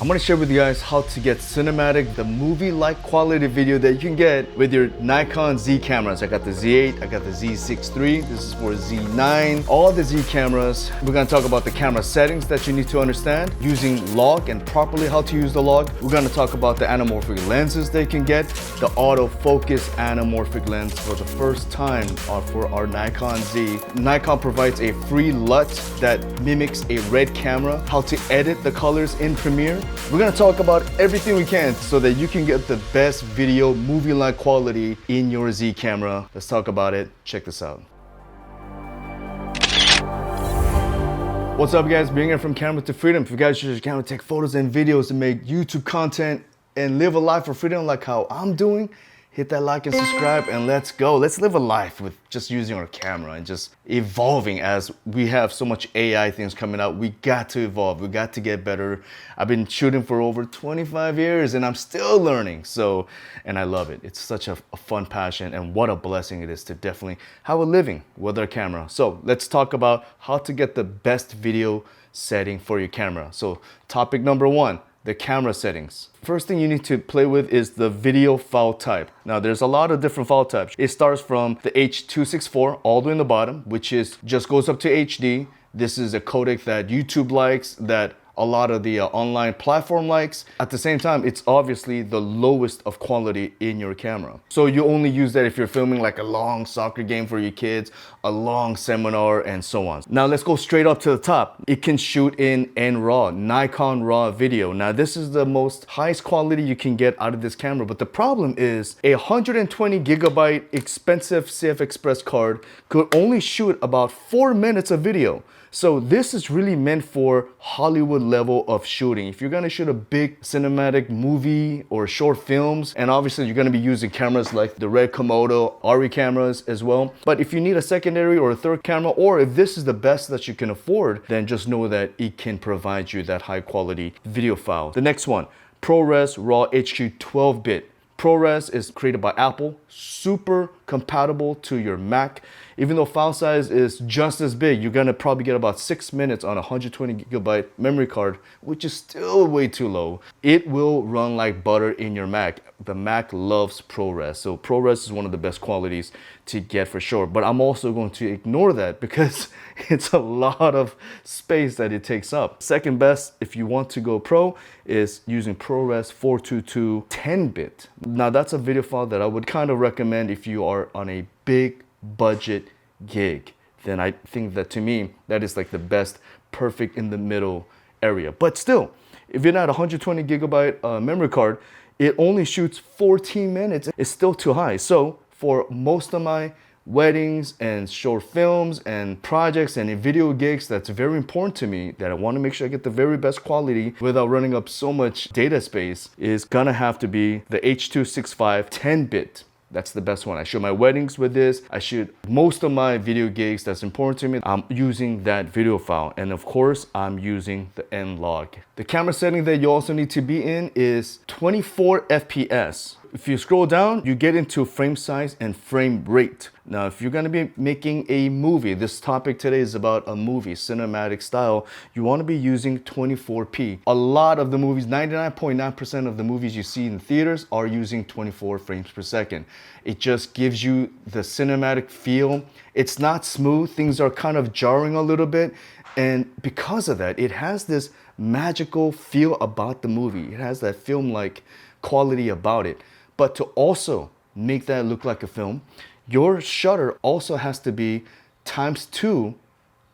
I'm gonna share with you guys how to get cinematic, the movie-like quality video that you can get with your Nikon Z cameras. I got the Z8, I got the Z6 this is for Z9, all the Z cameras. We're gonna talk about the camera settings that you need to understand, using log and properly how to use the log. We're gonna talk about the anamorphic lenses they can get, the autofocus anamorphic lens for the first time for our Nikon Z. Nikon provides a free LUT that mimics a red camera, how to edit the colors in Premiere. We're gonna talk about everything we can so that you can get the best video, movie-like quality in your Z camera. Let's talk about it. Check this out. What's up, guys? Bringing it from camera to freedom. If you guys use your camera to take photos and videos to make YouTube content and live a life for freedom like how I'm doing, hit that like and subscribe and let's go. Let's live a life with just using our camera and just evolving. As we have so much AI things coming out, we got to evolve, we got to get better. I've been shooting for over 25 years and I'm still learning. So, and I love it. It's such a fun passion, and what a blessing it is to definitely have a living with our camera. So let's talk about how to get the best video setting for your camera. So topic number one, the camera settings. First thing you need to play with is the video file type. Now there's a lot of different file types. It starts from the H.264 all the way in the bottom, which is just goes up to HD. This is a codec that YouTube likes, that a lot of the online platform likes. At the same time, it's obviously the lowest of quality in your camera. So you only use that if you're filming like a long soccer game for your kids, a long seminar, and so on. Now let's go straight up to the top. It can shoot in NRAW, Nikon RAW video. Now this is the most highest quality you can get out of this camera, but the problem is a 120 gigabyte expensive CF Express card could only shoot about 4 minutes of video. So this is really meant for Hollywood level of shooting. If you're gonna shoot a big cinematic movie or short films, and obviously you're gonna be using cameras like the Red Komodo, ARRI cameras as well. But if you need a secondary or a third camera, or if this is the best that you can afford, then just know that it can provide you that high quality video file. The next one, ProRes RAW HQ 12-bit. ProRes is created by Apple, super compatible to your Mac. Even though file size is just as big, you're gonna probably get about 6 minutes on a 120 gigabyte memory card, which is still way too low. It will run like butter in your Mac. The Mac loves ProRes, so ProRes is one of the best qualities to get for sure. But I'm also going to ignore that because it's a lot of space that it takes up. Second best, if you want to go pro, is using ProRes 422 10-bit. Now that's a video file that I would kind of recommend if you are on a big budget gig. Then I think that, to me, that is like the best, perfect in the middle area. But still, if you're not a 120 gigabyte memory card, it only shoots 14 minutes. It's still too high. So for most of my weddings and short films and projects and video gigs, that's very important to me, that I want to make sure I get the very best quality without running up so much data space, is gonna have to be the H.265 10-bit. That's the best one. I shoot my weddings with this. I shoot most of my video gigs that's important to me. I'm using that video file. And of course, I'm using the Nlog. The camera setting that you also need to be in is 24 FPS. If you scroll down, you get into frame size and frame rate. Now, if you're gonna be making a movie, this topic today is about a movie, cinematic style, you wanna be using 24p. A lot of the movies, 99.9% of the movies you see in theaters are using 24 frames per second. It just gives you the cinematic feel. It's not smooth, things are kind of jarring a little bit. And because of that, it has this magical feel about the movie. It has that film-like quality about it. But to also make that look like a film, your shutter also has to be ×2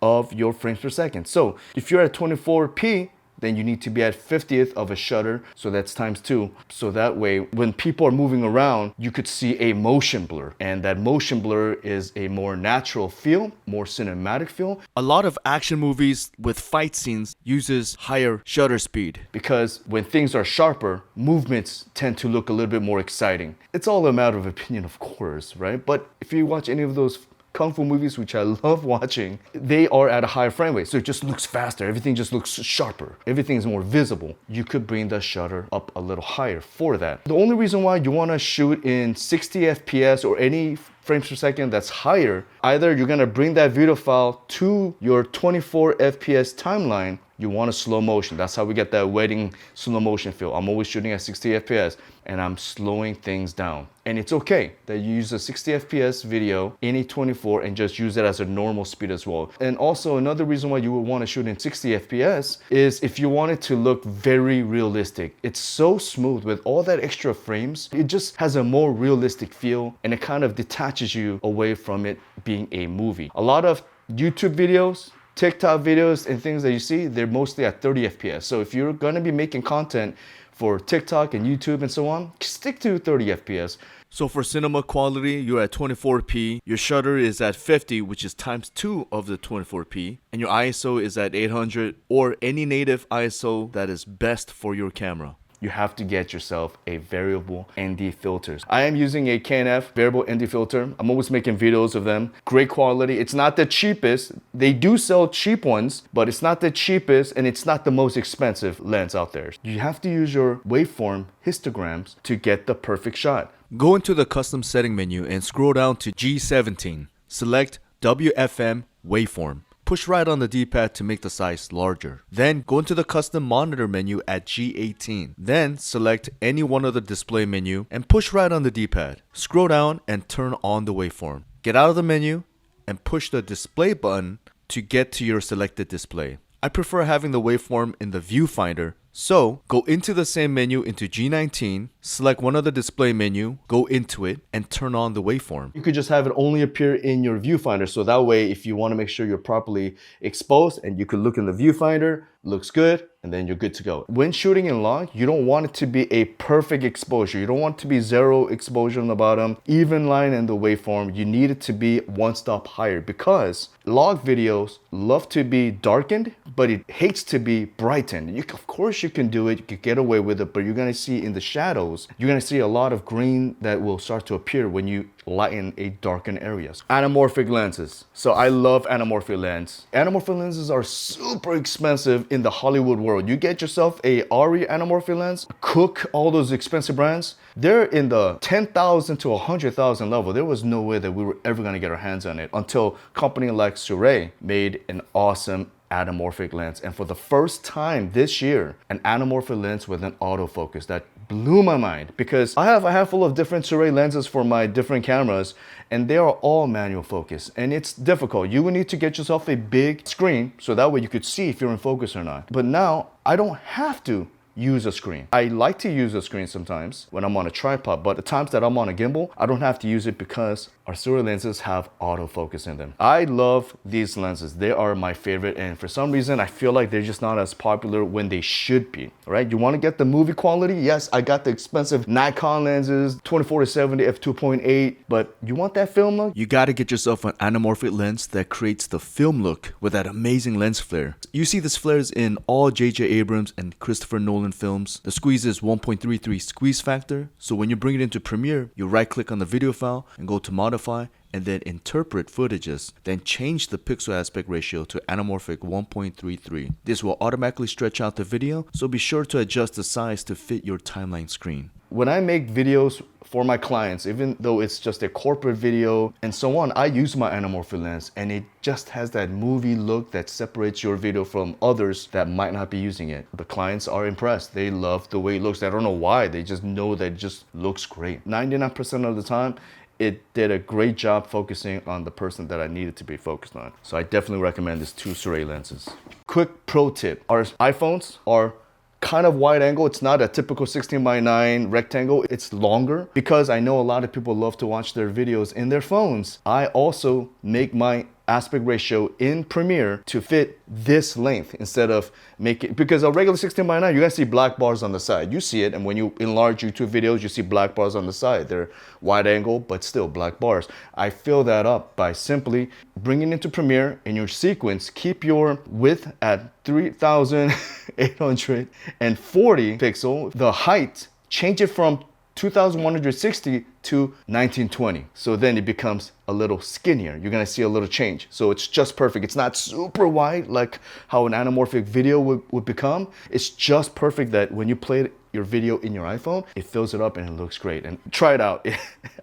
of your frames per second. So if you're at 24p, then you need to be at 50th of a shutter, so that's ×2. So that way, when people are moving around, you could see a motion blur, and that motion blur is a more natural feel, more cinematic feel. A lot of action movies with fight scenes uses higher shutter speed, because when things are sharper, movements tend to look a little bit more exciting. It's all a matter of opinion, of course, right? But if you watch any of those Kung Fu movies, which I love watching, they are at a higher frame rate. So it just looks faster. Everything just looks sharper. Everything is more visible. You could bring the shutter up a little higher for that. The only reason why you want to shoot in 60 FPS or any frames per second that's higher, either you're gonna bring that video file to your 24 FPS timeline, You want a slow motion. That's how we get that wedding slow motion feel. I'm always shooting at 60 FPS and I'm slowing things down. And it's okay that you use a 60 FPS video in a 24 and just use it as a normal speed as well. And also another reason why you would want to shoot in 60 FPS is if you want it to look very realistic. It's so smooth with all that extra frames. It just has a more realistic feel and it kind of detaches you away from it being a movie. A lot of YouTube videos, TikTok videos and things that you see, they're mostly at 30 FPS. So if you're gonna be making content for TikTok and YouTube and so on, stick to 30 FPS. So for cinema quality, you're at 24p, your shutter is at 50, which is ×2 of the 24p, and your ISO is at 800 or any native ISO that is best for your camera. You have to get yourself a variable ND filters. I am using a K&F Variable ND filter. I'm always making videos of them. Great quality. It's not the cheapest. They do sell cheap ones, but it's not the cheapest and it's not the most expensive lens out there. You have to use your waveform histograms to get the perfect shot. Go into the custom setting menu and scroll down to G17. Select WFM waveform. Push right on the D-pad to make the size larger. Then go into the custom monitor menu at G18. Then select any one of the display menu and push right on the D-pad. Scroll down and turn on the waveform. Get out of the menu and push the display button to get to your selected display. I prefer having the waveform in the viewfinder, so go into the same menu into G19, select one of the display menu, go into it, and turn on the waveform. You could just have it only appear in your viewfinder, so that way if you want to make sure you're properly exposed and you could look in the viewfinder, looks good, and then you're good to go. When shooting in log, you don't want it to be a perfect exposure. You don't want it to be zero exposure on the bottom, even line in the waveform. You need it to be one stop higher because log videos love to be darkened, but it hates to be brightened. Of course you can do it, you can get away with it, but you're gonna see in the shadows, you're gonna see a lot of green that will start to appear when you lighten a darkened areas. Anamorphic lenses. So I love anamorphic lens. Anamorphic lenses are super expensive in the Hollywood world. You get yourself a RE anamorphic lens, Cook, all those expensive brands, they're in the 10,000 to 100,000 level. There was no way that we were ever gonna get our hands on it until a company like Sirui made an awesome anamorphic lens. And for the first time this year, an anamorphic lens with an autofocus. That blew my mind because I have a handful of different Sirui lenses for my different cameras and they are all manual focus and it's difficult. You will need to get yourself a big screen so that way you could see if you're in focus or not. But now I don't have to use a screen. I like to use a screen sometimes when I'm on a tripod, but the times that I'm on a gimbal, I don't have to use it because our Sirui lenses have autofocus in them. I love these lenses. They are my favorite, and for some reason, I feel like they're just not as popular when they should be, right? You wanna get the movie quality? Yes, I got the expensive Nikon lenses, 24-70 f2.8, but you want that film look? You gotta get yourself an anamorphic lens that creates the film look with that amazing lens flare. You see this flares in all J.J. Abrams and Christopher Nolan films. The squeeze is 1.33 squeeze factor, so when you bring it into Premiere, you right click on the video file and go to modify and then interpret footages, then change the pixel aspect ratio to anamorphic 1.33. This will automatically stretch out the video, so be sure to adjust the size to fit your timeline screen. When I make videos for my clients, even though it's just a corporate video and so on, I use my anamorphic lens and it just has that movie look that separates your video from others that might not be using it. The clients are impressed. They love the way it looks. I don't know why, they just know that it just looks great. 99% of the time, it did a great job focusing on the person that I needed to be focused on. So I definitely recommend these two Sirui lenses. Quick pro tip, our iPhones are kind of wide angle. It's not a typical 16:9 rectangle. It's longer because I know a lot of people love to watch their videos in their phones. I also make my aspect ratio in Premiere to fit this length instead of making, because a regular 16:9 you're gonna see black bars on the side. You see it, and when you enlarge YouTube videos you see black bars on the side. They're wide angle but still black bars. I fill that up by simply bringing it into Premiere. In your sequence, keep your width at 3,840 pixel. The height, change it from 2160 to 1920. So then it becomes a little skinnier. You're gonna see a little change. So it's just perfect. It's not super wide like how an anamorphic video would become. It's just perfect that when you play your video in your iPhone, it fills it up and it looks great. And try it out.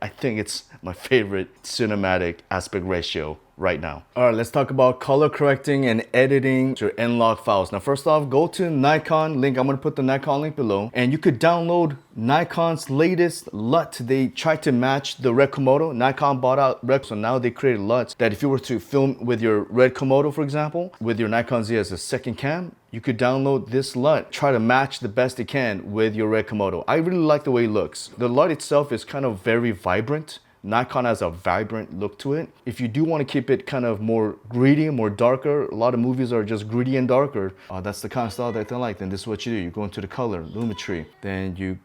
I think it's my favorite cinematic aspect ratio right now. All right, let's talk about color correcting and editing your Nlog files. Now, first off, go to Nikon link. I'm gonna put the Nikon link below, and you could download Nikon's latest LUT. They tried to match the Red Komodo. Nikon bought out Red, so now they created LUTs that if you were to film with your Red Komodo, for example, with your Nikon Z as a second cam, you could download this LUT, try to match the best you can with your Red Komodo. I really like the way it looks. The LUT itself is kind of very vibrant. Nikon has a vibrant look to it. If you do want to keep it kind of more gritty, more darker, a lot of movies are just gritty and darker. That's the kind of style that they like. Then this is what you do. You go into the color, lumetri. Then you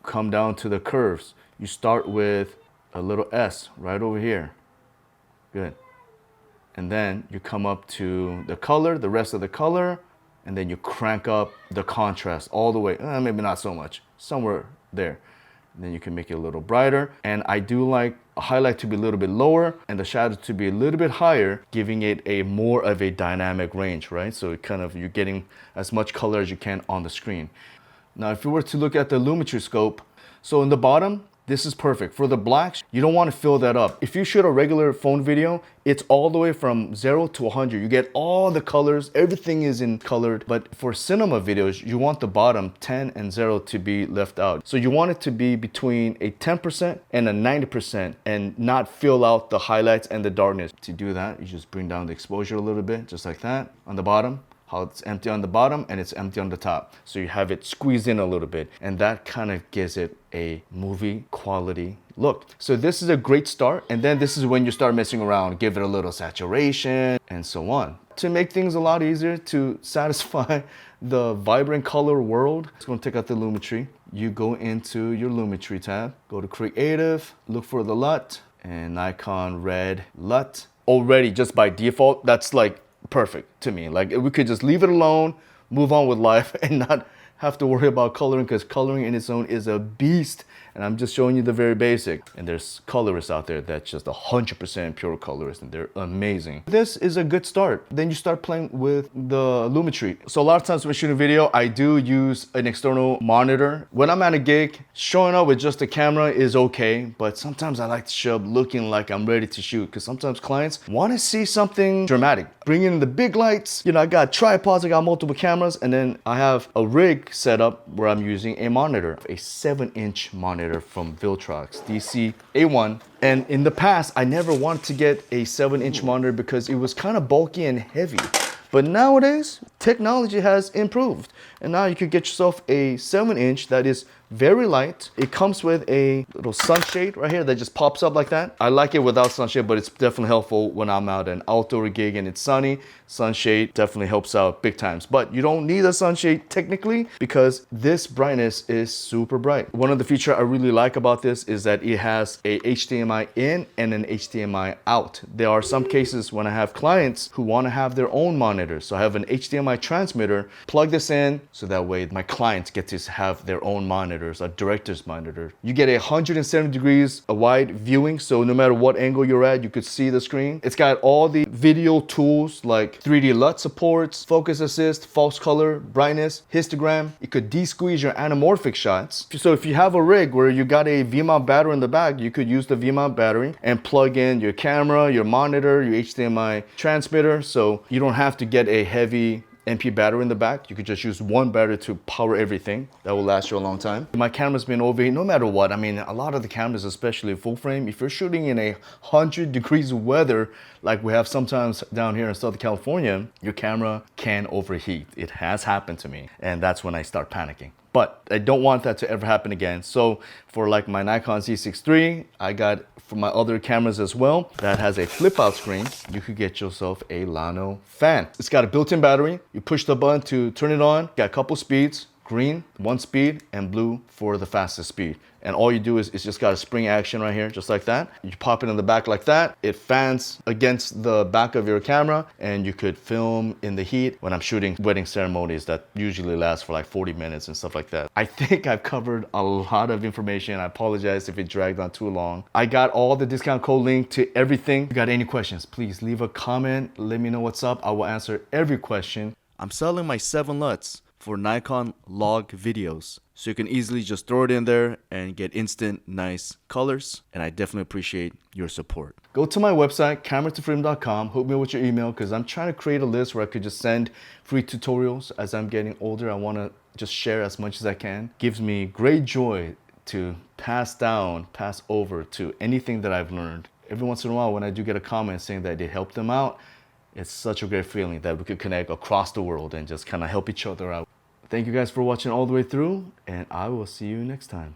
come down to the curves. You start with a little S right over here. Good. And then you come up to the color, the rest of the color, and then you crank up the contrast all the way. Maybe not so much, somewhere there. And then you can make it a little brighter. And I do like a highlight to be a little bit lower and the shadow to be a little bit higher, giving it a more of a dynamic range, right? So it kind of, you're getting as much color as you can on the screen. Now, if you were to look at the lumetri scope, so in the bottom, this is perfect. For the blacks, you don't want to fill that up. If you shoot a regular phone video, it's all the way from 0 to 100. You get all the colors, everything is in colored. But for cinema videos, you want the bottom 10 and 0 to be left out. So you want it to be between a 10% and a 90% and not fill out the highlights and the darkness. To do that, you just bring down the exposure a little bit, just like that on the bottom. How it's empty on the bottom and it's empty on the top. So you have it squeezed in a little bit, and that kind of gives it a movie quality look. So this is a great start, and then this is when you start messing around, give it a little saturation and so on. To make things a lot easier to satisfy the vibrant color world, it's going to take out the lumetri. You go into your lumetri tab, go to creative, look for the LUT, and Nikon Red LUT. Already just by default, that's like perfect to me. Like, we could just leave it alone, move on with life, and not have to worry about coloring, because coloring in its own is a beast. And I'm just showing you the very basic. And there's colorists out there that's just 100% pure colorist, and they're amazing. This is a good start. Then you start playing with the lumetri. So a lot of times when shooting video, I do use an external monitor. When I'm at a gig, showing up with just a camera is okay, but sometimes I like to show up looking like I'm ready to shoot, because sometimes clients want to see something dramatic. Bring in the big lights. You know, I got tripods, I got multiple cameras, and then I have a rig set up where I'm using a monitor, a 7-inch monitor from Viltro DC-A1. And in the past, I never wanted to get a 7-inch monitor because it was kind of bulky and heavy. But nowadays, technology has improved. And now you could get yourself a 7-inch that is very light. It comes with a little sunshade right here that just pops up like that. I like it without sunshade, but it's definitely helpful when I'm out at an outdoor gig and it's sunny. Sunshade definitely helps out big times. But you don't need a sunshade technically, because this brightness is super bright. One of the features I really like about this is that it has a HDMI in and an HDMI out. There are some cases when I have clients who want to have their own monitors. So I have an HDMI transmitter, plug this in, so that way my clients get to have their own monitor, a director's monitor. You get 170 degrees wide viewing, so no matter what angle you're at, you could see the screen. It's got all the video tools like 3D LUT supports, focus assist, false color, brightness, histogram. You could desqueeze your anamorphic shots. So if you have a rig where you got a V-mount battery in the back, you could use the V-mount battery and plug in your camera, your monitor, your HDMI transmitter, so you don't have to get a heavy NP battery in the back. You could just use one battery to power everything. That will last you a long time. My camera's been overheating no matter what. I mean, a lot of the cameras, especially full frame, if you're shooting in 100 degrees weather, like we have sometimes down here in Southern California, your camera can overheat. It has happened to me, and that's when I start panicking. But I don't want that to ever happen again. So for like my Nikon Z6 III, I got for my other cameras as well, that has a flip out screen, you could get yourself a llano fan. It's got a built-in battery. You push the button to turn it on. Got a couple speeds, green, 1 speed, and blue for the fastest speed. And all you do is it's just got a spring action right here, just like that. You pop it in the back like that. It fans against the back of your camera, and you could film in the heat. When I'm shooting wedding ceremonies that usually last for like 40 minutes and stuff like that. I think I've covered a lot of information. I apologize if it dragged on too long. I got all the discount code link to everything. If you got any questions, please leave a comment. Let me know what's up. I will answer every question. I'm selling my 7 LUTs for Nikon log videos. So you can easily just throw it in there and get instant nice colors. And I definitely appreciate your support. Go to my website, cameratofreedom.com. Hook me with your email because I'm trying to create a list where I could just send free tutorials. As I'm getting older, I want to just share as much as I can. Gives me great joy to pass over to anything that I've learned. Every once in a while when I do get a comment saying that it helped them out, it's such a great feeling that we could connect across the world and just kind of help each other out. Thank you guys for watching all the way through, and I will see you next time.